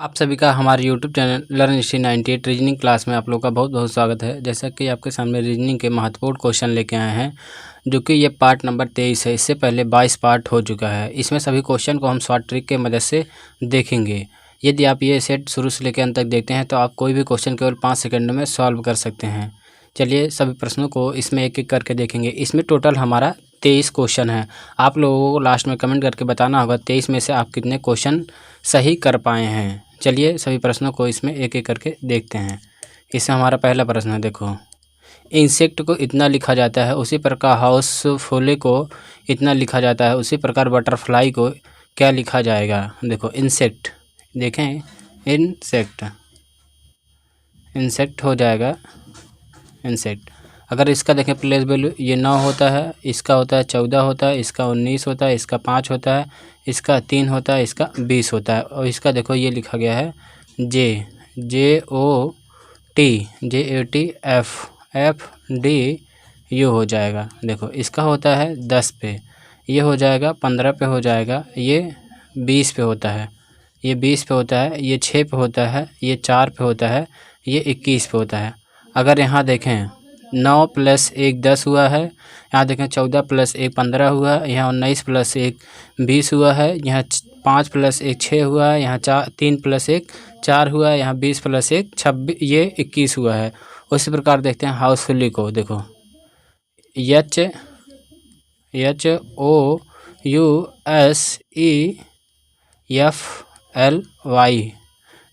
आप सभी का हमारे YouTube channel learn history 98 reasoning class में आप लोग का बहुत बहुत स्वागत है। जैसा कि आपके सामने रीजनिंग के महत्वपूर्ण क्वेश्चन लेके आए हैं, जो कि ये पार्ट नंबर 23 है। इससे पहले 22 पार्ट हो चुका है। इसमें सभी क्वेश्चन को हम शॉर्ट ट्रिक के मदद से देखेंगे। यदि आप ये सेट शुरू से लेकर अंत तक देखते हैं तो आप कोई भी क्वेश्चन केवल 5 सेकंड में सॉल्व कर सकते हैं। चलिए सभी प्रश्नों को इसमें एक एक करके देखेंगे। इसमें टोटल हमारा 23 क्वेश्चन है। आप लोगों को लास्ट में कमेंट करके बताना होगा 23 में से आप कितने क्वेश्चन सही कर पाए हैं। चलिए सभी प्रश्नों को इसमें एक एक करके देखते हैं। इसमें हमारा पहला प्रश्न है, देखो, इंसेक्ट को इतना लिखा जाता है, उसी प्रकार हाउसफुल को इतना लिखा जाता है, उसी प्रकार बटरफ्लाई को क्या लिखा जाएगा। देखो इंसेक्ट, देखें इंसेक्ट, इंसेक्ट हो जाएगा इंसेक्ट। अगर इसका देखें प्लेस वैल्यू, ये 9 होता है, इसका होता है 14 होता है, इसका 19 होता है, इसका 5 होता है, इसका 3 होता है, इसका 20 होता है। और इसका देखो ये लिखा गया है JOT हो जाएगा। देखो इसका होता है 10 पे, ये हो जाएगा 15 पे हो जाएगा, ये 20 पे होता है, ये 20 पे होता है, ये 6 पे होता है, ये 4 पे होता है, ये 21 पे होता है। अगर यहाँ देखें 9 + 1 10 हुआ है, यहाँ देखें 14 + 1 15 हुआ है, यहाँ 19 + 1 20 हुआ है, यहाँ 5 + 1 6 हुआ है, यहाँ 3 + 1 4 हुआ है, यहाँ 20 + 1 26, ये 21 हुआ है। उसी प्रकार देखते हैं हाउसफुली को। देखो HOUSEFLY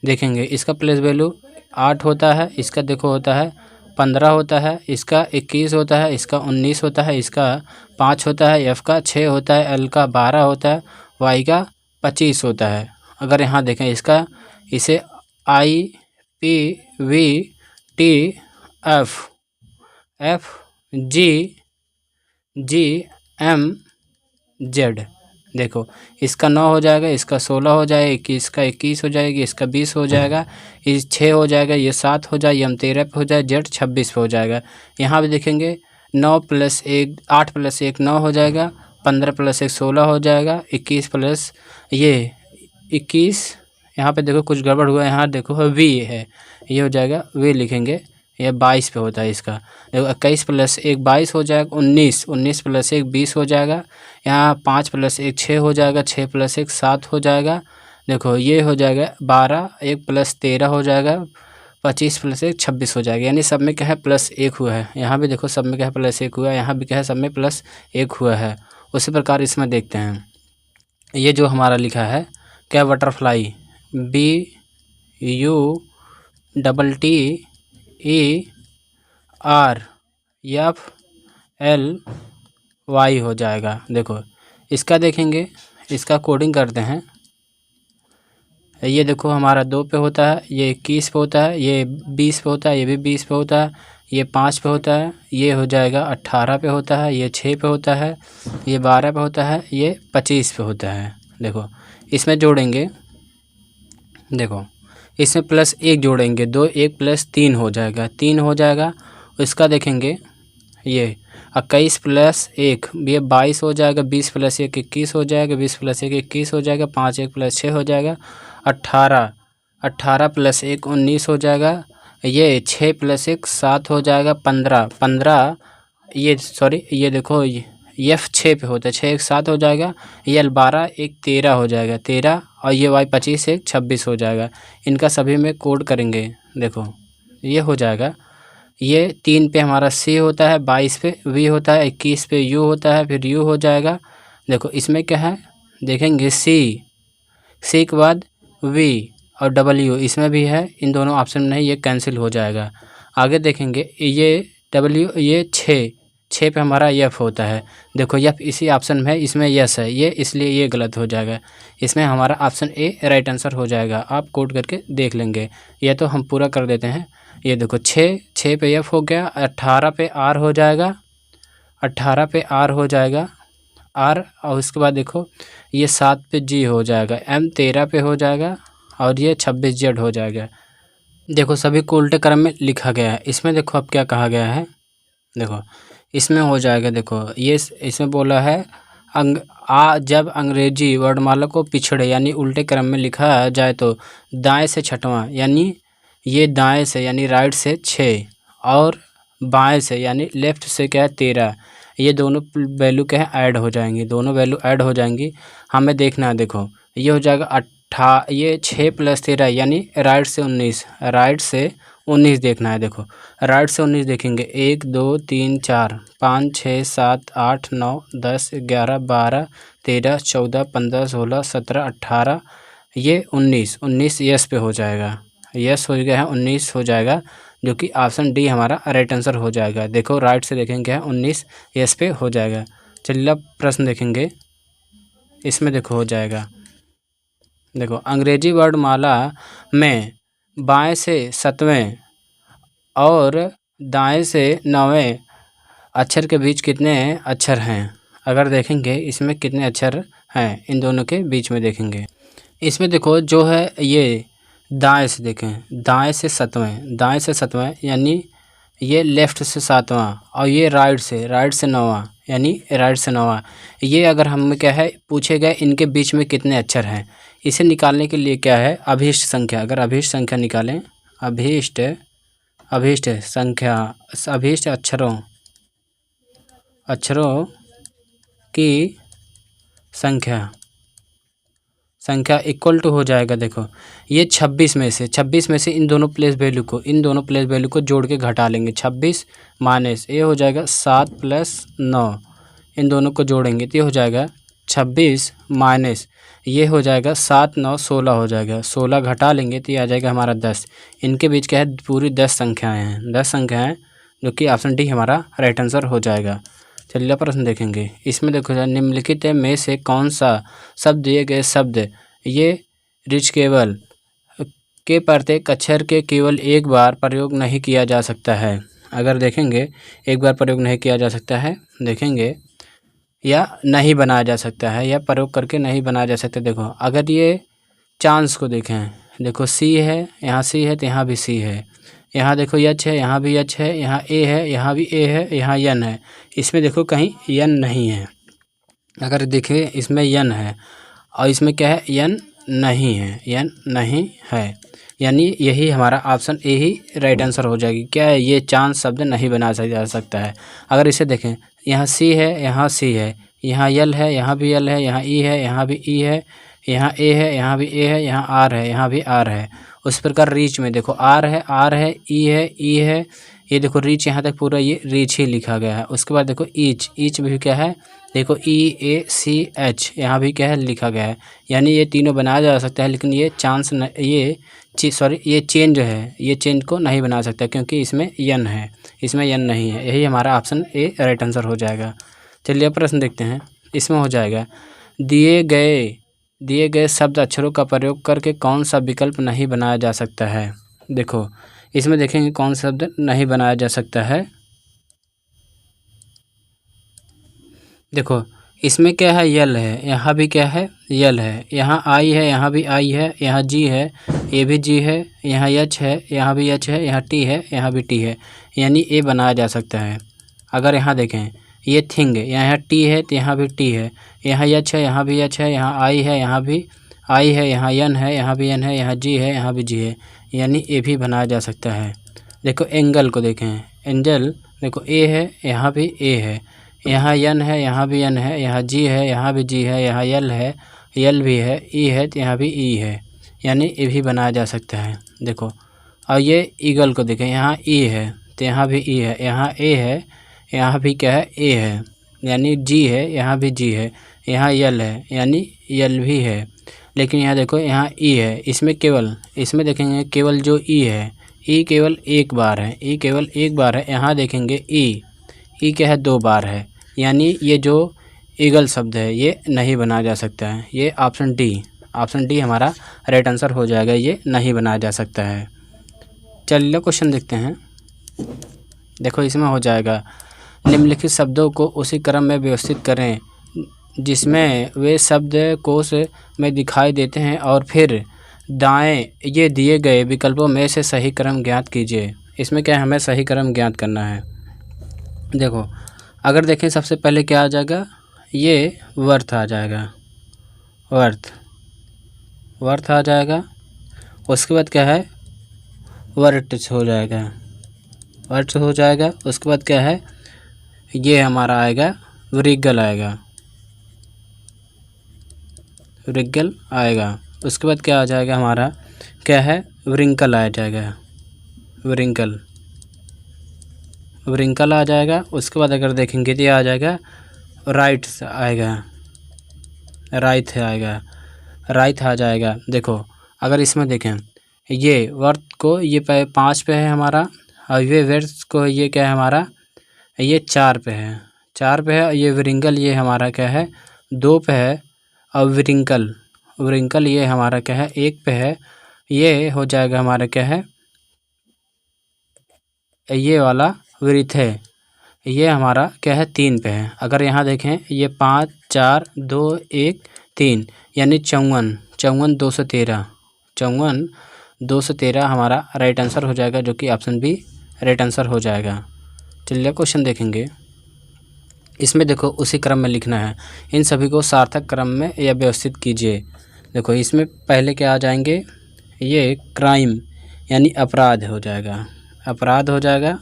देखेंगे। इसका प्लेस वैल्यू 8 होता है, इसका देखो होता है 15 होता है, इसका 21 होता है, इसका 19 होता है, इसका 5 होता है, F का 6 होता है, L का 12 होता है, Y का 25 होता है। अगर यहाँ देखें इसका, इसे IPVTFGGMZ, देखो इसका 9 हो जाएगा, इसका 16 हो जाएगा, इसका 21 हो जाएगी, इसका 20 हो जाएगा, इस 6 हो जाएगा, ये 7 हो जाए, M 13 पे हो जाए, Z 26 पे हो जाएगा। यहाँ भी देखेंगे 9 + 1 8 + 1 9 हो जाएगा, 15 + 1 16 हो जाएगा, 21 + ये 21, यहाँ पे देखो कुछ गड़बड़ हुआ है, यहाँ देखो V है, ये हो जाएगा V लिखेंगे, यह 22 पे होता है इसका। देखो 21 + 1 22 हो जाएगा, 19 + 1 20 हो जाएगा, यहाँ 5 + 1 6 हो जाएगा, 6 + 1 7 हो जाएगा। देखो ये हो जाएगा 12, 1 + 13 हो जाएगा, 25 + 1 26 हो जाएगा। यानी सब में क्या है +1 हुआ है। यहाँ भी देखो सब में क्या है +1 हुआ है, यहाँ भी क्या है सब में +1 हुआ है। उसी प्रकार इसमें देखते हैं, ये जो हमारा लिखा है क्या, बटरफ्लाई BUTTERFLY हो जाएगा। देखो इसका देखेंगे, इसका कोडिंग करते हैं। ये देखो हमारा 2 पे होता है, ये 21 पे होता है, ये 20 पे होता है, ये भी 20 पे होता है, ये 5 पे होता है, ये हो जाएगा 18 पे होता है, ये 6 पे होता है, ये 12 पे होता है, ये 25 पे होता है। देखो इसमें जोड़ेंगे, देखो इसमें +1 जोड़ेंगे, 2 1 + 3 हो जाएगा, 3 हो जाएगा। इसका देखेंगे ये 21 + 1 ये 22 हो जाएगा, 20 + 1 21 हो जाएगा, 20 + 1 21 हो जाएगा, 5 1 + 6 हो जाएगा, 18 + 1 19 हो जाएगा, ये 6 + 1 7 हो जाएगा, 15 ये सॉरी ये देखो F 6 पे होता है, 6 1 7 हो जाएगा, ये L 12 1 13 हो जाएगा 13, और ये Y 25 1 26 हो जाएगा। इनका सभी में कोड करेंगे। देखो ये हो जाएगा, ये 3 पे हमारा C होता है, 22 पे V होता है, 21 पे U होता है, फिर U हो जाएगा। देखो इसमें क्या है देखेंगे, C के बाद V और W इसमें भी है, इन दोनों ऑप्शन में नहीं, ये कैंसिल हो जाएगा। आगे देखेंगे ये W, ये 6 पे हमारा F होता है। देखो F इसी ऑप्शन में है, इसमें यस है ये, इसलिए ये गलत हो जाएगा। इसमें हमारा ऑप्शन A राइट आंसर हो जाएगा। आप कोड करके देख लेंगे। यह तो हम पूरा कर देते हैं। ये देखो 6 पे F हो गया, 18 पे R हो जाएगा, 18 पे R हो जाएगा R, और उसके बाद देखो ये 7 पे G हो जाएगा, M 13 पे हो जाएगा, और ये 26 Z हो जाएगा। देखो सभी को उल्टे क्रम में लिखा गया है। इसमें देखो अब क्या कहा गया है, देखो इसमें हो जाएगा, देखो ये इसमें बोला है जब अंग्रेजी वर्णमाला को पिछड़े यानी उल्टे क्रम में लिखा जाए तो दाएं से छठवां यानी ये दाएं से यानी राइट से 6 और बाएं से यानी लेफ्ट से क्या है 13, ये दोनों वैल्यू क्या है ऐड हो जाएंगी, दोनों वैल्यू ऐड हो जाएंगी। हमें देखना है, देखो ये हो जाएगा ये 6 + 13 यानी राइट से 19, राइट से 19 देखना है। देखो राइट से 19 देखेंगे 1 2 3 4 5 6 7 8 9 10 11 12 13 14 15 16 17 18 ये 19 यस पे हो जाएगा, यस हो गया है 19 हो जाएगा, जो कि ऑप्शन डी हमारा राइट आंसर हो जाएगा। देखो राइट से देखेंगे है 19 यस पे हो जाएगा। चलिए अब प्रश्न देखेंगे, इसमें देखो हो जाएगा, देखो अंग्रेजी वर्णमाला में बाएं से 7वें और दाएं से 9वें अक्षर के बीच कितने अक्षर हैं। अगर देखेंगे इसमें कितने अक्षर हैं, इन दोनों के बीच में देखेंगे। इसमें देखो जो है ये दाएं से देखें, दाएं से 7वें यानी ये लेफ़्ट से 7वां और ये राइट से 9वां यानी राइट से 9वां। ये अगर हम क्या है पूछे गए इनके बीच में कितने अक्षर हैं, इसे निकालने के लिए क्या है अभीष्ट संख्या, अगर अभीष्ट संख्या निकालें, अभीष्ट संख्या, अभीष्ट अक्षरों की संख्या इक्वल टू हो जाएगा। देखो ये 26 में से इन दोनों प्लेस वैल्यू को जोड़ के घटा लेंगे। 26 माइनस ये हो जाएगा 7 + 9, इन दोनों को जोड़ेंगे तो ये हो जाएगा 26 माइनस ये हो जाएगा 7 9 16 हो जाएगा, 16 घटा लेंगे तो ये आ जाएगा हमारा 10। इनके बीच क्या है पूरी 10 संख्याएँ हैं, 10 संख्याएँ, जो कि ऑप्शन डी हमारा राइट आंसर हो जाएगा। चलिए प्रश्न देखेंगे, इसमें देखो निम्नलिखित में से कौन सा शब्द दिए गए शब्द ये रिच केवल के प्रत्येक अक्षर के केवल एक बार प्रयोग नहीं किया जा सकता है। अगर देखेंगे एक बार प्रयोग नहीं किया जा सकता है, देखेंगे या नहीं बनाया जा सकता है, या प्रयोग करके नहीं बनाया जा सकता। देखो अगर ये चांस को देखें, देखो सी है, यहाँ सी है तो यहाँ भी सी है, यहाँ देखो यच है, यहाँ भी यच है, यहाँ ए है, यहाँ भी ए है, यहाँ यन है, इसमें देखो कहीं यन नहीं है। अगर देखिए इसमें यन है और इसमें क्या है यन नहीं है, यन नहीं है, यानी यही हमारा option A he right answer हो जाएगी। क्या है ये चांस शब्द नहीं बना जा सकता है। अगर इसे देखें यहाँ सी है, यहाँ सी है, यहाँ यल है, यहाँ भी यल है, यहाँ ई है, यहाँ भी ई है, यहाँ ए है, यहाँ भी ए है, यहाँ आर है, यहाँ भी आर है। उस प्रकार रीच में देखो आर है, ई है, ये देखो रीच यहाँ तक पूरा ये रीच ही लिखा गया है। उसके बाद देखो ईच भी क्या है, देखो EACH यहाँ भी क्या है लिखा गया है, यानी ये तीनों बनाया जा सकता है, लेकिन ये चांस ये चेंज है, ये चेंज को नहीं बना सकता क्योंकि इसमें यन है, इसमें यन नहीं है। यही हमारा ऑप्शन ए राइट आंसर हो जाएगा। चलिए प्रश्न देखते हैं, इसमें हो जाएगा दिए गए शब्द अक्षरों का प्रयोग करके कौन सा विकल्प नहीं बनाया जा सकता है। देखो इसमें देखेंगे कौन सा शब्द नहीं बनाया जा सकता है। देखो इसमें क्या है यल है, यहाँ भी क्या है यल है, यहाँ आई है, यहाँ भी आई है, यहाँ जी है, ये भी जी है, यहाँ यच है, यहाँ भी यच है, यहाँ टी है, यहाँ भी टी है, यानी ए बनाया जा सकता है। अगर यहाँ देखें ये थिंग है, यहाँ टी है तो यहाँ भी टी है, यहाँ यच है, यहाँ भी यच है, यहाँ आई है, यहाँ भी आई है, यहाँ यन है, यहाँ भी यन है, यहाँ जी है, यहाँ भी जी है, यानी ए भी बनाया जा सकता है। देखो एंगल को देखें, एंजल देखो ए है, यहाँ भी ए है, यहाँ यन है, यहाँ भी यन है, यहाँ जी है, यहाँ भी जी है, यहाँ यल है, यल भी है, ई है तो यहाँ भी ई है, यानी ए भी बनाया जा सकता है। देखो और ये ईगल को देखें, यहाँ ई है तो यहाँ भी ई है, यहाँ ए है, यहाँ भी क्या है ए है, यानी जी है, यहाँ भी जी है, यहाँ यल है, यानी यल भी है, लेकिन यहाँ देखो यहाँ ई है, इसमें देखेंगे केवल जो ई है, ई केवल एक बार है, ई केवल एक बार है। यहाँ देखेंगे ई क्या है 2 बार है, यानी ये जो ईगल शब्द है ये नहीं बनाया जा सकता है। ये ऑप्शन डी हमारा राइट आंसर हो जाएगा, ये नहीं बनाया जा सकता है। चलिए क्वेश्चन देखते हैं। देखो इसमें हो जाएगा निम्नलिखित शब्दों को उसी क्रम में व्यवस्थित करें जिसमें वे शब्द कोश में दिखाई देते हैं और फिर दाएं ये दिए गए विकल्पों में से सही क्रम ज्ञात कीजिए। इसमें क्या है हमें सही क्रम ज्ञात करना है। देखो अगर देखें सबसे पहले क्या आ जाएगा, ये वर्थ आ जाएगा, वर्थ आ जाएगा। उसके बाद क्या है, वर्टिस हो जाएगा, वर्ट हो जाएगा। उसके बाद क्या है, ये हमारा आएगा रिगल आएगा, रिगल आएगा। उसके बाद क्या आ जाएगा हमारा, क्या है, व्रिंकल आ जाएगा, व्रिंकल आ जाएगा। उसके बाद अगर देखेंगे तो ये आ जाएगा राइट्स आएगा, राइट आएगा, राइट आ जाएगा। देखो अगर इसमें देखें, ये वर्थ को ये 5 पे है हमारा, और ये वर्थ को ये क्या है हमारा, ये 4 पे है, 4 पे है। ये व्रिंकल ये हमारा क्या है, 2 पे है। और व्रिंकल ये हमारा क्या है, 1 पे है। ये हो जाएगा हमारा क्या है, ये वाला वृत्त है, ये हमारा क्या है, 3 पे है। अगर यहाँ देखें, ये 5 4 2 1 3 यानी 54 213 हमारा राइट आंसर हो जाएगा, जो कि ऑप्शन बी राइट आंसर हो जाएगा। चलिए क्वेश्चन देखेंगे। इसमें देखो उसी क्रम में लिखना है, इन सभी को सार्थक क्रम में या व्यवस्थित कीजिए। देखो इसमें पहले क्या आ जाएंगे, ये क्राइम यानी अपराध हो जाएगा, अपराध हो जाएगा,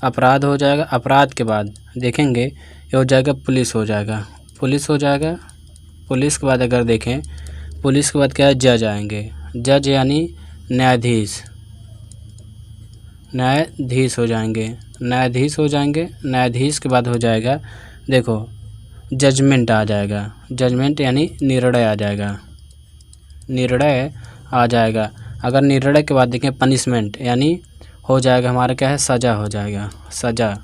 अपराध हो जाएगा। अपराध के बाद देखेंगे ये हो जाएगा पुलिस हो जाएगा, पुलिस हो जाएगा। पुलिस के बाद अगर देखें, पुलिस के बाद क्या है, जज आएंगे, जज यानी न्यायाधीश, न्यायाधीश हो जाएंगे, न्यायाधीश हो जाएंगे। न्यायाधीश के बाद हो जाएगा, देखो जजमेंट आ जाएगा, जजमेंट यानी निर्णय आ जाएगा, निर्णय आ जाएगा। अगर निर्णय के बाद देखें पनिशमेंट यानी हो जाएगा हमारा क्या है, सज़ा हो जाएगा, सज़ा,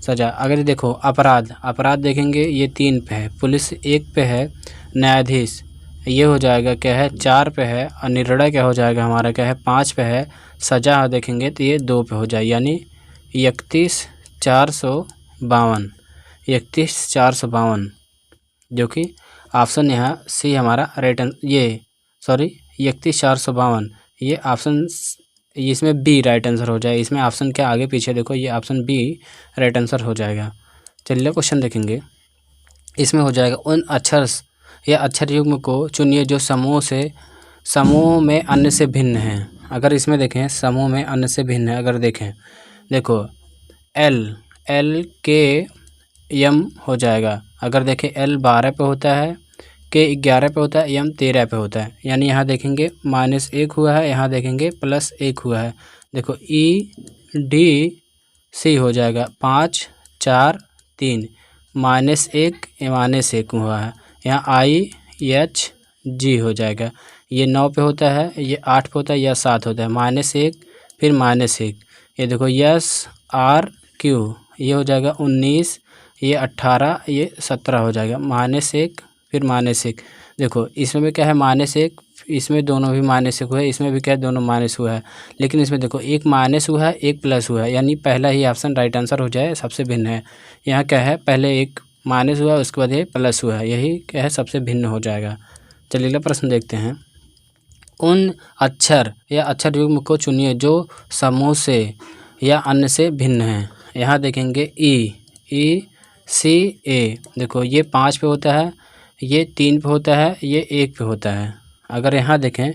सज़ा। अगर देखो अपराध, अपराध देखेंगे ये 3 पे है, पुलिस 1 पे है, न्यायाधीश ये हो जाएगा क्या है, 4 पे है। और निर्णय क्या हो जाएगा हमारा क्या है, 5 पे है। सज़ा देखेंगे तो ये 2 पे हो जाए, यानी 31,452, 31,452, जो कि ऑप्शन यहाँ सी हमारा राइट, ये सॉरी 31,452 ये ऑप्शन, इसमें बी राइट आंसर हो जाए। इसमें ऑप्शन क्या आगे पीछे देखो, ये ऑप्शन बी राइट आंसर हो जाएगा। चलिए क्वेश्चन देखेंगे। इसमें हो जाएगा उन अक्षर या अक्षर युग्म को चुनिए जो समूह में अन्य से भिन्न हैं। अगर इसमें देखें समूह में अन्य से भिन्न है, अगर देखें, देखो एल के एम हो जाएगा। अगर देखें एल 12 पे होता है, के 11 पे होता है, एम 13 पे होता है, यानी यहाँ देखेंगे -1 हुआ है, यहाँ देखेंगे +1 हुआ है। देखो ई डी सी हो जाएगा 5 4 3, -1 हुआ है। यहाँ आई एच जी हो जाएगा, ये 9 पे होता है, ये 8 पे होता है, यह 7 होता है, -1 फिर -1। ये देखो यस आर क्यू ये हो जाएगा 19, ये 18, ये 17 हो जाएगा, -1 फिर -1। देखो इसमें भी क्या है, -1, इसमें दोनों भी -1 हुआ है, इसमें भी क्या है, दोनों माइनस हुआ है। लेकिन इसमें देखो एक माइनस हुआ है, एक प्लस हुआ है, यानी पहला ही ऑप्शन राइट आंसर हो जाए, सबसे भिन्न है। यहाँ क्या है, पहले एक माइनस हुआ है, उसके बाद ये प्लस हुआ है, यही क्या है, सबसे भिन्न हो जाएगा। चलिए अगला प्रश्न देखते हैं। उन अक्षर या अक्षर युग्म को चुनिए जो समूह से या अन्य से भिन्न हैं। यहाँ देखेंगे ई सी ए, देखो ये 5 पे होता है, ये 3 पे होता है, ये 1 पे होता है। अगर यहाँ देखें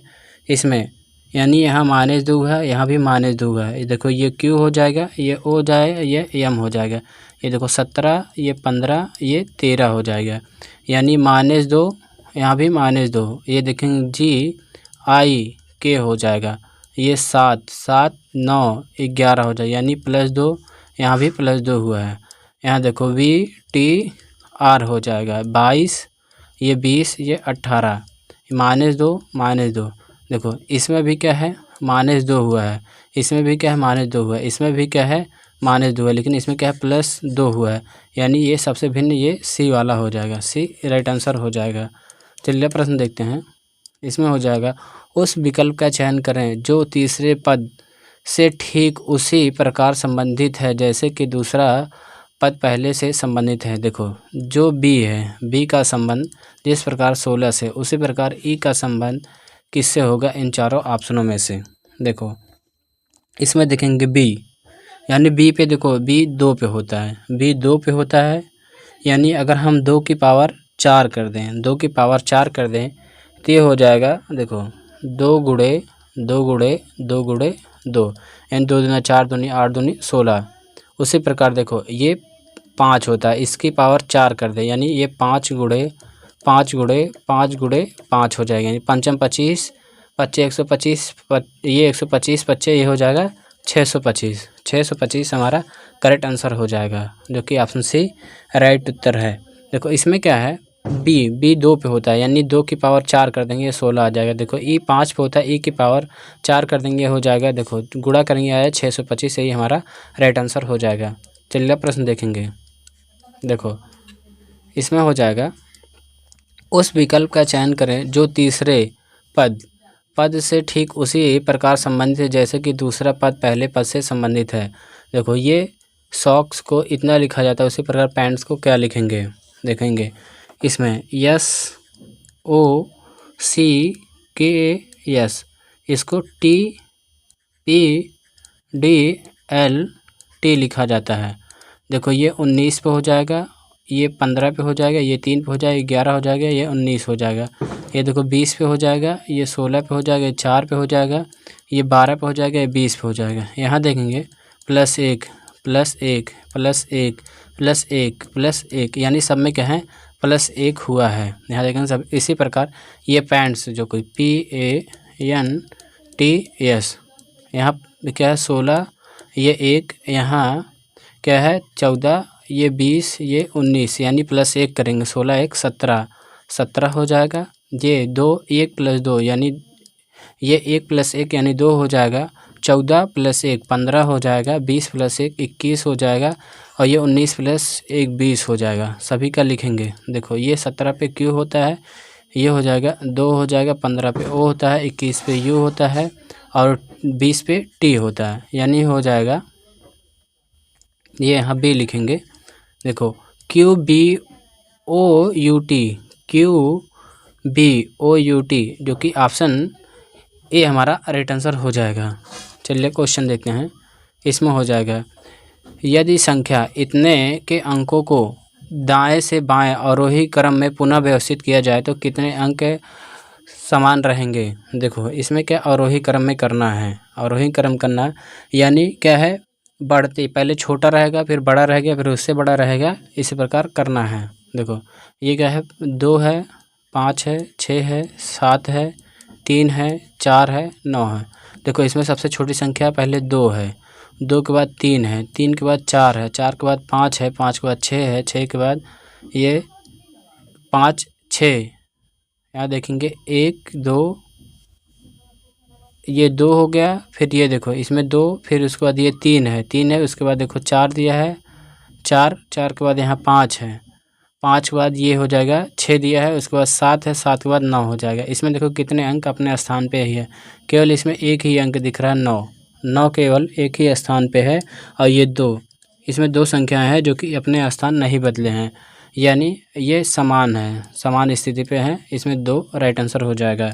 इसमें, यानी यहाँ -2 है, यहाँ भी -2 है। ये देखो ये क्यू हो जाएगा, ये ओ जाएगा, ये एम हो जाएगा। ये देखो 17, ये 15, ये 13 हो जाएगा, यानी -2, यहाँ भी -2। ये देखेंगे जी आई के हो जाएगा, ये 7 7 9 11 हो जाएगा, यानी +2, यहाँ भी +2 हुआ है। यहाँ देखो वी टी आर हो जाएगा 22, ये 20, ये 18, -2 देखो इसमें भी क्या है, -2 हुआ है, इसमें भी क्या है, -2 हुआ है, इसमें भी क्या है, -2 है, लेकिन इसमें क्या है, +2 हुआ है, यानी ये सबसे भिन्न ये सी वाला हो जाएगा, सी राइट आंसर हो जाएगा। चलिए प्रश्न देखते हैं। इसमें हो जाएगा उस विकल्प का चयन करें जो तीसरे पद से ठीक उसी प्रकार संबंधित है जैसे कि दूसरा पद पहले से संबंधित है। देखो जो बी है, बी का संबंध जिस प्रकार 16 से, उसी प्रकार ई का संबंध किससे होगा, इन चारों ऑप्शनों में से। देखो इसमें देखेंगे बी, यानी बी पे देखो बी 2 पे होता है, बी 2 पे होता है, यानी अगर हम 2 की पावर 4 कर दें, 2 की पावर 4 कर दें तो ये हो जाएगा, देखो 2 गुणे 2 गुणे 2 गुणे 2 यानी 2 दूना 4 दूनी 8 दूनी 16। उसी प्रकार देखो ये 5 होता है, इसकी पावर 4 कर दे यानी ये 5 गुणे 5 गुणे 5 गुणे 5 हो जाएगा, यानी पंचम 25 पच्चे 125 ये 125 पच्चे ये हो जाएगा 625। 625 हमारा करेक्ट आंसर हो जाएगा, जो कि ऑप्शन सी राइट उत्तर है। देखो इसमें क्या है, बी 2 पे होता है, यानी 2 की पावर 4 कर देंगे 16 आ जाएगा। देखो ई 5 पे होता है, ई की पावर 4 कर देंगे हो जाएगा, देखो गुणा करेंगे आया 625, यही हमारा राइट आंसर हो जाएगा। चलिए प्रश्न देखेंगे। देखो इसमें हो जाएगा, उस विकल्प का चयन करें जो तीसरे पद से ठीक उसी प्रकार संबंधित है जैसे कि दूसरा पद पहले पद से संबंधित है। देखो ये सॉक्स को इतना लिखा जाता है, उसी प्रकार पैंट्स को क्या लिखेंगे देखेंगे। इसमें यस ओ सी के यस, इसको T P D L T लिखा जाता है। देखो ये 19 पे हो जाएगा, ये 15 पे हो जाएगा, ये 3 पे हो जाएगा, 11 हो जाएगा, ये 19 हो जाएगा। ये देखो 20 पे हो जाएगा, ये 16 पे हो जाएगा, ये 4 पे हो जाएगा, ये 12 पे हो जाएगा, ये 20 पे हो जाएगा। यहाँ देखेंगे +1 +1 +1 +1 +1, यानी सब में क्या है +1 हुआ है। यहाँ देखेंगे सब इसी प्रकार ये पैंट्स जो कोई PANTS, यहाँ क्या है 16, ये 1, यहाँ क्या है 14, ये 20, ये 19, यानी +1 करेंगे 16 1 17 17 हो जाएगा। ये 2 1 + 2 यानी ये 1 + 1 यानी 2 हो जाएगा, 14 + 1 15 हो जाएगा, 20 + 1 21 हो जाएगा, और ये 19 + 1 20 हो जाएगा। सभी का लिखेंगे। देखो ये 17 पे Q होता है, ये हो जाएगा 2 हो जाएगा, 15 पे O होता है, 21 पे U होता है, और 20 पे T होता है, यानी हो जाएगा ये यहाँ B लिखेंगे। देखो QBOUT जो कि ऑप्शन ए हमारा राइट आंसर हो जाएगा। चलिए क्वेश्चन देखते हैं। इसमें हो जाएगा, यदि संख्या इतने के अंकों को दाएं से बाएं अवरोही क्रम में पुनः व्यवस्थित किया जाए तो कितने अंक समान रहेंगे। देखो इसमें क्या अवरोही क्रम में करना है, अवरोही क्रम करना है, यानी क्या है बढ़ते पहले छोटा रहेगा फिर बड़ा रहेगा फिर उससे बड़ा रहेगा, इसी प्रकार करना है। देखो ये क्या है 2 है 5 है 6 है 7 है 3 है 4 है 9 है। देखो इसमें सबसे छोटी संख्या पहले 2 है, 2 के बाद 3 है, 3 के बाद 4 है, 4 के बाद 5 है, 5 के बाद 6 है, 6 के बाद ये 5 6, यहाँ देखेंगे 1 2, ये 2 हो गया, फिर ये देखो इसमें 2, फिर उसके बाद ये 3 है, उसके बाद देखो 4 दिया है, 4 के बाद यहाँ 5 है, 5 के बाद ये हो जाएगा 6 दिया है, उसके बाद 7 है, 7 के बाद 9 हो जाएगा। इसमें देखो कितने अंक अपने स्थान पे ही है, केवल इसमें एक ही अंक दिख रहा है 9 केवल एक ही स्थान पे है, और ये 2, इसमें 2 संख्याएं हैं जो कि अपने स्थान नहीं बदले हैं, यानी ये समान है, समान स्थिति पे हैं, इसमें 2 राइट आंसर हो जाएगा।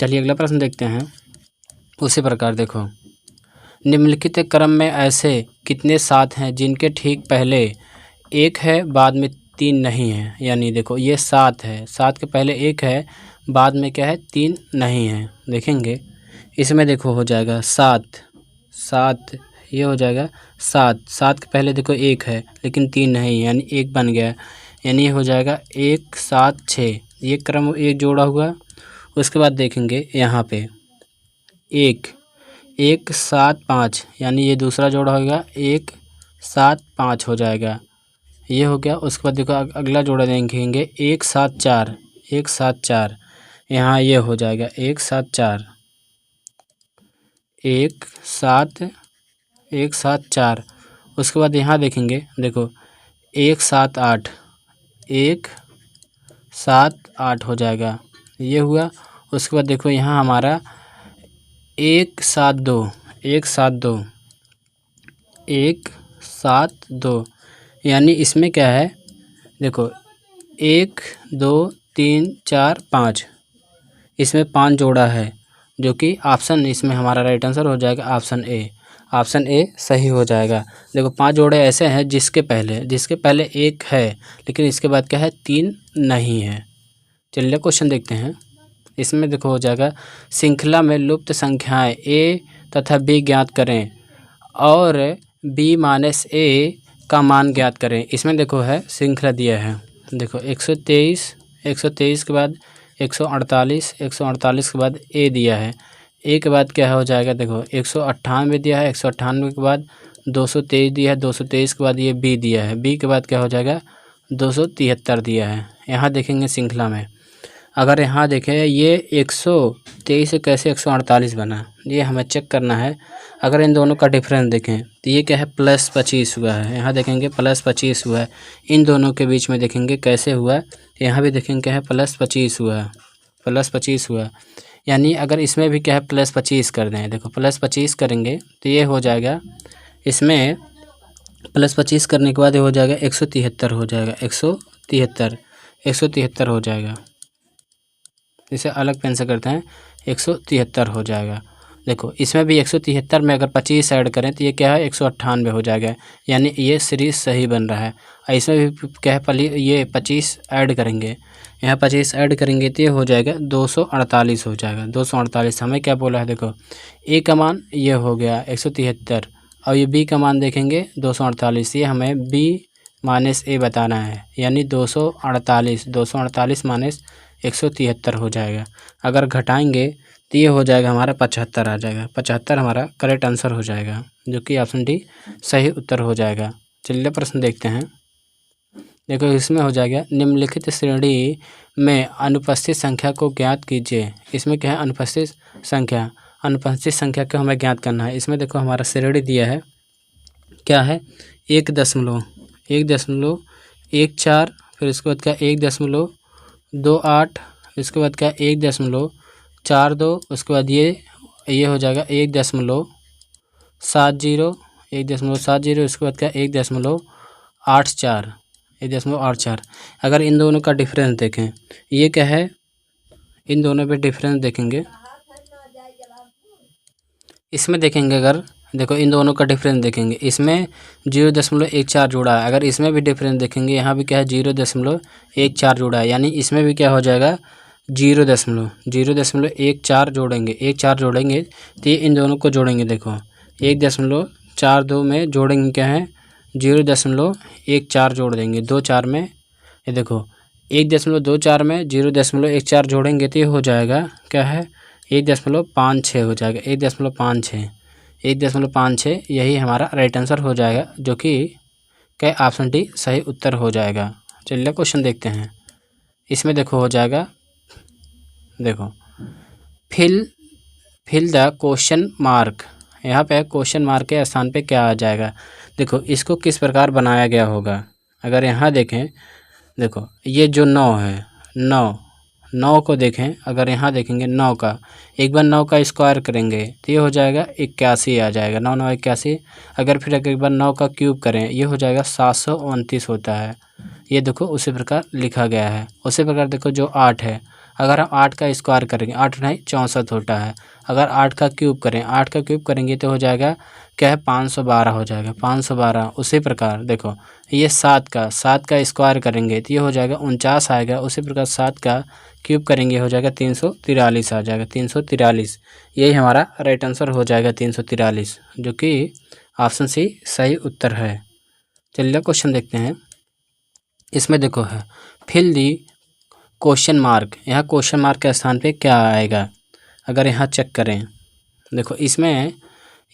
चलिए अगला प्रश्न देखते हैं। उसी प्रकार देखो, निम्नलिखित क्रम में ऐसे कितने 7 हैं जिनके ठीक पहले 1 है बाद में 3 नहीं है। यानी देखो ये 7 है, 7 के पहले 1 है बाद में क्या है 3 नहीं है। देखेंगे इसमें देखो हो जाएगा 7 ये हो जाएगा 7 के पहले देखो 1 है लेकिन 3 नहीं है, यानी 1 बन गया, यानी हो जाएगा 1 7 6, ये क्रम 1 जोड़ा हुआ। उसके बाद देखेंगे यहाँ पे 1 7 5, यानी ये दूसरा जोड़ा होगा 1 7 5 हो जाएगा, ये हो गया। उसके बाद देखो अगला जोड़ा देखेंगे 1 7 4, यहाँ ये हो जाएगा 1 7 4 1 7 4। उसके बाद यहाँ देखेंगे देखो 1 7 8 हो जाएगा, ये हुआ। उसके बाद देखो यहाँ हमारा 1 7 2, यानी इसमें क्या है देखो 1 2 3 4 5, इसमें 5 जोड़ा है जो कि ऑप्शन इसमें हमारा राइट आंसर हो जाएगा ऑप्शन ए। ऑप्शन ए सही हो जाएगा। देखो 5 जोड़े ऐसे हैं जिसके पहले 1 है लेकिन इसके बाद क्या है 3 नहीं है। चलिए क्वेश्चन देखते हैं। इसमें देखो हो जाएगा श्रृंखला में लुप्त संख्याएं ए तथा बी ज्ञात करें और बी माइनस ए का मान ज्ञात करें। इसमें देखो है श्रृंखला दिया है, देखो 123 के बाद 148 के बाद ए दिया है, ए के बाद क्या हो जाएगा देखो 198 दिया है, 198 के बाद 223 दिया है, 223 के बाद ये बी दिया है, बी के बाद क्या हो जाएगा 273 दिया है। यहाँ देखेंगे श्रृंखला में, अगर यहाँ देखें ये 123 से कैसे 148 बना, ये हमें चेक करना है। अगर इन दोनों का डिफरेंस देखें तो ये क्या है +25 हुआ है, यहाँ देखेंगे +25 हुआ है। इन दोनों के बीच में देखेंगे कैसे हुआ है, यहाँ भी देखेंगे क्या है +25 हुआ है, +25 हुआ है। यानी अगर इसमें भी क्या है +25 कर दें, देखो +25 करेंगे तो ये हो जाएगा, इसमें +25 करने के बाद ये हो जाएगा 173 हो जाएगा, 173 हो जाएगा। इसे अलग पेन से करते हैं, 173 हो जाएगा। देखो इसमें भी 173 में अगर 25 ऐड करें तो ये क्या है 198 हो जाएगा, यानी ये सीरीज सही बन रहा है। इसमें भी क्या है ये 25 ऐड करेंगे, यहाँ 25 ऐड करेंगे तो ये हो जाएगा 248 हो जाएगा। 248 हमें क्या बोला है, देखो ए का मान ये हो गया 173 और ये बी का मान देखेंगे 248, ये हमें बी माइनस ए बताना है, यानी 248 माइनस 173 हो जाएगा। अगर घटाएंगे तो ये हो जाएगा हमारा 75 आ जाएगा, 75 हमारा करेक्ट आंसर हो जाएगा, जो कि ऑप्शन डी सही उत्तर हो जाएगा। चलिए प्रश्न देखते हैं। देखो इसमें हो जाएगा निम्नलिखित श्रेणी में अनुपस्थित संख्या को ज्ञात कीजिए। इसमें क्या है अनुपस्थित संख्या को हमें ज्ञात करना है। इसमें देखो हमारा श्रेणी दिया है क्या है 1.14, फिर इसके बाद क्या 1.28, इसके बाद क्या 1.42, उसके बाद ये हो जाएगा 1.70, इसके बाद क्या 1.84। अगर इन दोनों का डिफरेंस देखें, ये क्या है इन दोनों पे डिफरेंस देखेंगे, इसमें देखेंगे अगर देखो इन दोनों का डिफरेंस देखेंगे, इसमें 0.14 जोड़ा है। अगर इसमें भी डिफरेंस देखेंगे, यहाँ भी क्या है 0.14 जोड़ा है, यानी इसमें भी क्या हो जाएगा 0.14 जोड़ेंगे, 14 जोड़ेंगे तो ये इन दोनों को जोड़ेंगे। देखो 1.42 में जोड़ेंगे क्या है 0.14 जोड़ देंगे, 2 में ये देखो 1.24 में 0.14 जोड़ेंगे तो ये हो जाएगा क्या है 1.56 हो जाएगा, 1.56 यही हमारा राइट आंसर हो जाएगा, जो कि क्या ऑप्शन डी सही उत्तर हो जाएगा। चलिए क्वेश्चन देखते हैं। इसमें देखो हो जाएगा, देखो फिल द क्वेश्चन मार्क, यहाँ पे क्वेश्चन मार्क के स्थान पे क्या आ जाएगा। देखो इसको किस प्रकार बनाया गया होगा। अगर यहाँ देखें, देखो ये जो 9 है, 9 को देखें, अगर यहाँ देखेंगे 9 का एक बार 9 का स्क्वायर करेंगे तो ये हो जाएगा 81 आ जाएगा, 9 9 81। अगर फिर एक बार 9 का क्यूब करें ये हो जाएगा 729 होता है। ये देखो उसी प्रकार लिखा गया है। उसी प्रकार देखो जो 8 है, अगर हम 8 का स्क्वायर करेंगे 8 नहीं 64 होता है। अगर 8 का क्यूब करेंगे तो हो जाएगा क्या है 512 हो जाएगा, 512। उसी प्रकार देखो ये 7 का स्क्वायर करेंगे तो ये हो जाएगा 49 आएगा। उसी प्रकार 7 का क्यूब करेंगे हो जाएगा 343 आ जाएगा, 343। यही हमारा राइट आंसर हो जाएगा 343, जो कि ऑप्शन सी सही उत्तर है। चलिए क्वेश्चन देखते हैं। इसमें देखो है फिल दी क्वेश्चन मार्क, यहाँ क्वेश्चन मार्क के स्थान पे क्या आएगा। अगर यहाँ चेक करें, देखो इसमें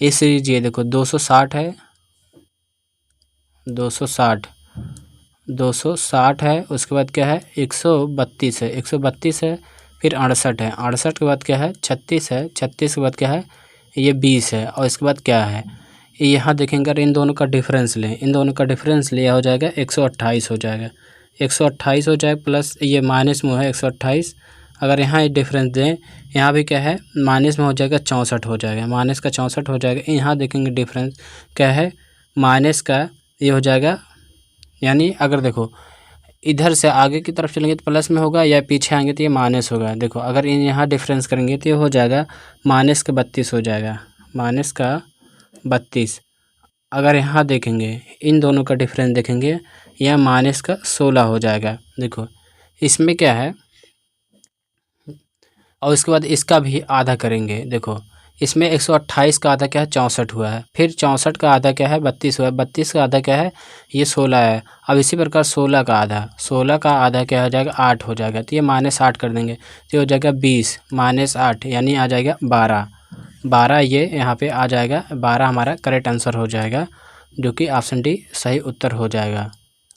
ये सीरीज ये देखो 260 है, 260 है, उसके बाद क्या है 132 है, 132 है, फिर 68 है, 68 के बाद क्या है 36 है, 36 के बाद क्या है ये 20 है, और इसके बाद क्या है यहाँ देखेंगे। अगर इन दोनों का डिफरेंस लें, हो जाएगा 128 हो जाएगा, 128 हो जाएगा, प्लस ये माइनस में है 128। अगर यहाँ ये डिफरेंस दें, यहाँ भी क्या है माइनस में हो जाएगा 64 हो जाएगा, माइनस का 64 हो जाएगा। यहाँ देखेंगे डिफरेंस क्या है माइनस का ये हो जाएगा, यानी अगर देखो इधर से आगे की तरफ चलेंगे तो प्लस में होगा, या पीछे आएंगे तो ये माइनस होगा। देखो अगर इन यहाँ डिफरेंस करेंगे तो ये हो जाएगा -32 हो जाएगा, -32 32। अगर यहाँ देखेंगे इन दोनों का डिफरेंस देखेंगे, यह माइनस का 16 हो जाएगा। देखो इसमें क्या है, और उसके बाद इसका भी आधा करेंगे। देखो इसमें 128 का आधा क्या है, 64 हुआ है। फिर 64 का आधा क्या है, 32 हुआ है। 32 का आधा क्या है, ये 16 है। अब इसी प्रकार 16 का आधा, 16 का आधा क्या हो जाएगा, 8 हो जाएगा। तो ये -8 कर देंगे तो हो जाएगा 20 -8 यानी आ जाएगा 12। 12 ये यहाँ पे आ जाएगा, 12 हमारा करेक्ट आंसर हो जाएगा, जो कि ऑप्शन डी सही उत्तर हो जाएगा।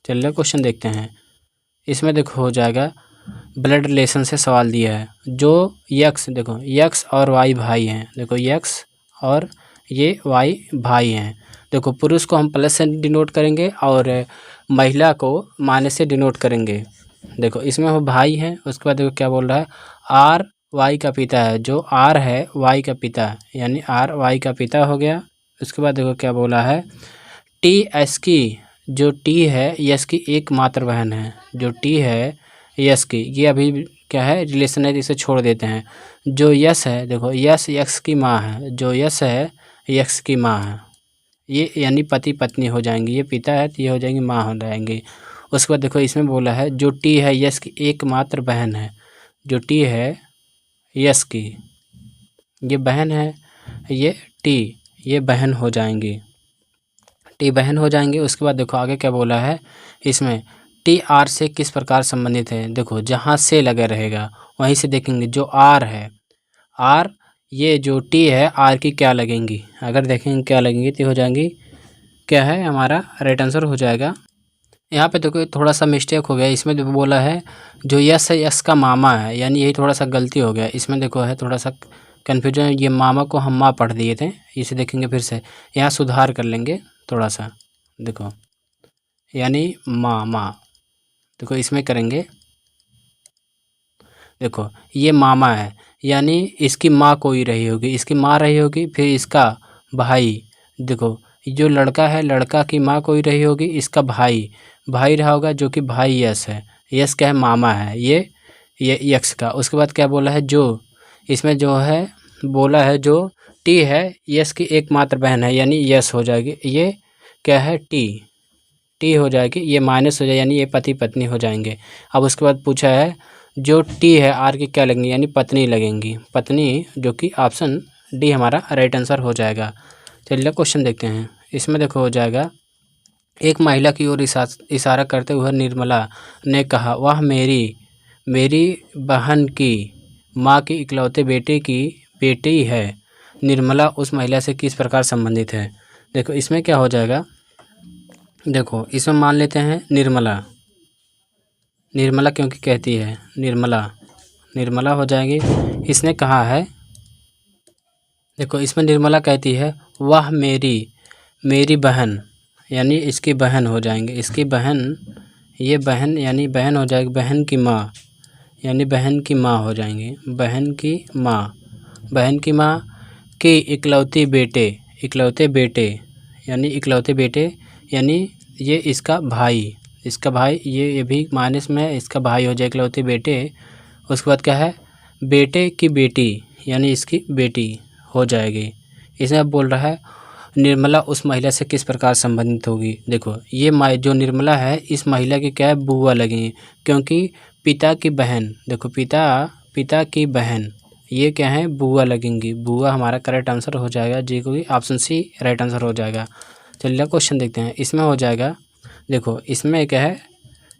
चलिए क्वेश्चन देखते हैं। इसमें देखो हो जाएगा, ब्लड रिलेशन से सवाल दिया है। जो यक्स, देखो यक्स और वाई भाई हैं। देखो यक्स और ये वाई भाई हैं। देखो पुरुष को हम प्लस से डिनोट करेंगे और महिला को माइनस से डिनोट करेंगे। देखो इसमें वो भाई हैं। उसके बाद देखो क्या बोल रहा है, आर वाई का पिता है। जो आर है वाई का पिता, यानी आर वाई का पिता हो गया। उसके बाद देखो क्या बोला है, टी एस की, जो टी है यस की एकमात्र बहन है। जो टी है यस की, ये अभी क्या है, रिलेशन है, इसे छोड़ देते हैं। जो यस है, देखो यस यक्स की माँ है। जो यस है यक्स की माँ है। ये यानी पति पत्नी हो जाएंगे। ये पिता है तो ये हो जाएंगी माँ हो जाएंगे। उसके बाद देखो इसमें बोला है, जो टी है यस की एकमात्र बहन है। जो टी है यस की, ये बहन है, ये टी, ये बहन हो जाएंगी, टी बहन हो जाएंगे। उसके बाद देखो आगे क्या बोला है, इसमें टी आर से किस प्रकार संबंधित है। देखो जहाँ से लगा रहेगा वहीं से देखेंगे। जो आर है, आर, ये जो टी है आर की क्या लगेंगी, अगर देखेंगे क्या लगेंगी तो हो जाएंगी, क्या है हमारा राइट आंसर हो जाएगा। यहाँ पे देखो थोड़ा सा मिस्टेक हो गया। इसमें देखो बोला है जो यस है यस का मामा है, यानी यही थोड़ा सा गलती हो गया। इसमें देखो है थोड़ा सा कन्फ्यूजन, ये मामा को हम माँ पढ़ दिए थे। इसे देखेंगे फिर से, यहाँ सुधार कर लेंगे थोड़ा सा। देखो यानी मामा, देखो इसमें करेंगे। देखो ये मामा है, यानी इसकी माँ कोई रही होगी, इसकी माँ रही होगी। फिर इसका भाई, देखो जो लड़का है लड़का की माँ कोई रही होगी, इसका भाई भाई रहा होगा, जो कि भाई यस है। यस क्या है, मामा है ये यक्स का। उसके बाद क्या बोला है, जो इसमें जो है बोला है, जो टी है यस की एकमात्र बहन है, यानी यस हो जाएगी। ये क्या है, टी हो जाएगी, ये माइनस हो जाए, यानी ये पति पत्नी हो जाएंगे। अब उसके बाद पूछा है, जो टी है आर की क्या लगेंगी, यानी पत्नी लगेंगी, पत्नी, जो कि ऑप्शन डी हमारा राइट आंसर हो जाएगा। चलिए क्वेश्चन देखते हैं। इसमें देखो हो जाएगा, एक महिला की ओर इशारा करते हुए निर्मला ने कहा, वह मेरी बहन की माँ की इकलौते बेटे की बेटी है। निर्मला उस महिला से किस प्रकार संबंधित है। देखो इसमें क्या हो जाएगा, देखो इसमें मान लेते हैं निर्मला, निर्मला क्योंकि कहती है, निर्मला हो जाएगी। इसने कहा है, देखो इसमें निर्मला कहती है, वह मेरी बहन, यानी इसकी बहन हो जाएंगे, इसकी बहन, ये बहन यानी बहन हो जाएगी, बहन की माँ, यानी बहन की माँ हो जाएंगी, बहन की माँ के इकलौते बेटे यानी ये इसका भाई, ये भी माइनस में इसका भाई हो जाए, इकलौते बेटे। उसके बाद क्या है, बेटे की बेटी, यानी इसकी बेटी हो जाएगी। इसमें अब बोल रहा है, निर्मला उस महिला से किस प्रकार संबंधित होगी। देखो ये जो निर्मला है इस महिला की क्या है, बुआ लगेंगी, क्योंकि पिता की बहन, देखो पिता की बहन, ये क्या है, बुआ लगेंगी। बुआ हमारा करेक्ट आंसर हो जाएगा, जी को ऑप्शन सी राइट आंसर हो जाएगा। चलिए क्वेश्चन देखते हैं। इसमें हो जाएगा, देखो इसमें क्या है,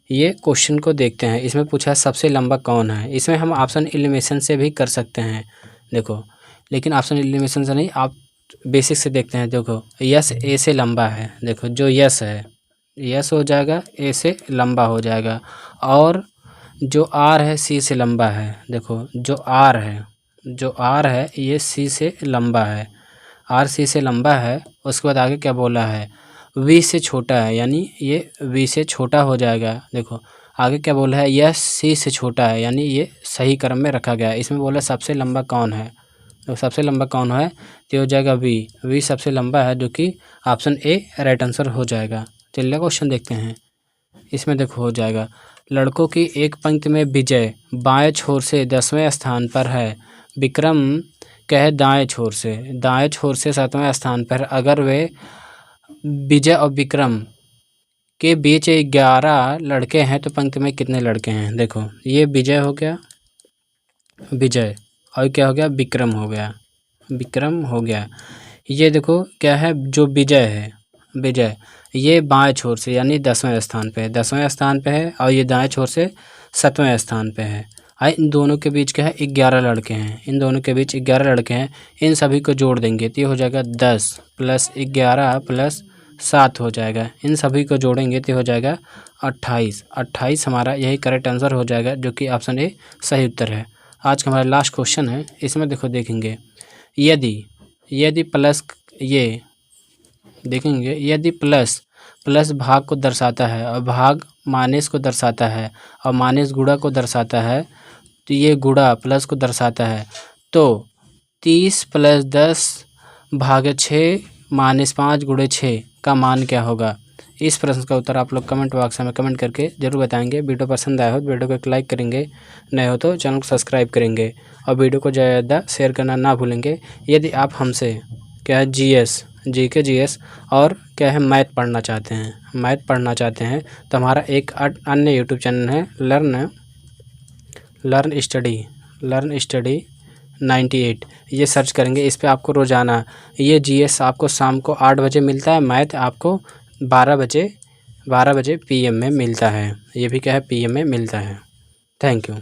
ये क्वेश्चन को देखते हैं। इसमें पूछा है सबसे लंबा कौन है। इसमें हम ऑप्शन एलिमिनेशन से भी कर सकते हैं, देखो, लेकिन ऑप्शन एलिमिनेशन से नहीं, आप बेसिक से देखते हैं। देखो यस ए से लंबा है, देखो जो यस है यस हो जाएगा, ए से लंबा हो जाएगा। और जो आर है सी से लंबा है। देखो जो आर है ये सी से लंबा है, आर सी से लंबा है। उसके बाद आगे क्या बोला है, वी से छोटा है, यानी ये वी से छोटा हो जाएगा। देखो आगे क्या बोला है, यह सी से छोटा है, यानी ये सही क्रम में रखा गया है। इसमें बोला सबसे लंबा कौन है, तो सबसे लंबा कौन है तो हो जाएगा वी सबसे लंबा है, जो कि ऑप्शन ए राइट आंसर हो जाएगा। चलिए क्वेश्चन देखते हैं। इसमें देखो हो जाएगा, लड़कों की एक पंक्ति में विजय बाएं छोर से 10वें स्थान पर है, विक्रम क्या है दाएं छोर से 7वें स्थान पर अगर वे विजय और विक्रम के बीच 11 लड़के हैं तो पंक्ति में कितने लड़के हैं। देखो ये विजय हो गया, विजय, और क्या हो गया, विक्रम हो गया, विक्रम हो गया। ये देखो क्या है, जो विजय है, विजय ये बाएं छोर से यानी 10वें स्थान पे है, 10वें स्थान पे है, और ये दाएं छोर से 7वें स्थान पे है। इन दोनों के बीच क्या है, 11 लड़के हैं, इन दोनों के बीच 11 लड़के हैं। इन सभी को जोड़ देंगे तो ये हो जाएगा 10 + 11 + 7 हो जाएगा। इन सभी को जोड़ेंगे तो हो जाएगा 28। 28 हमारा यही करेक्ट आंसर हो जाएगा, जो कि ऑप्शन ए सही उत्तर है। आज का हमारा लास्ट क्वेश्चन है, इसमें देखो देखेंगे यदि प्लस, ये देखेंगे यदि प्लस भाग को दर्शाता है और भाग माइनस को दर्शाता है और माइनस गुणा को दर्शाता है, तो ये गुणा प्लस को दर्शाता है, तो 30 + 10 भाग 6 - 5 × 6 का मान क्या होगा। इस प्रश्न का उत्तर आप लोग कमेंट बॉक्स में कमेंट करके ज़रूर बताएंगे। वीडियो पसंद आया हो तो वीडियो को एक लाइक करेंगे, नए हो तो चैनल को सब्सक्राइब करेंगे और वीडियो को ज़्यादा शेयर करना ना भूलेंगे। यदि आप हमसे क्या है जीके और क्या है मैथ पढ़ना चाहते हैं, तो हमारा एक अन्य यूट्यूब चैनल है लर्न स्टडी 98, ये सर्च करेंगे, इस पे आपको रोज़ाना ये जीएस आपको शाम को 8 बजे मिलता है, मैथ आपको 12 बजे PM में मिलता है। ये भी क्या है, PM में मिलता है। Thank you.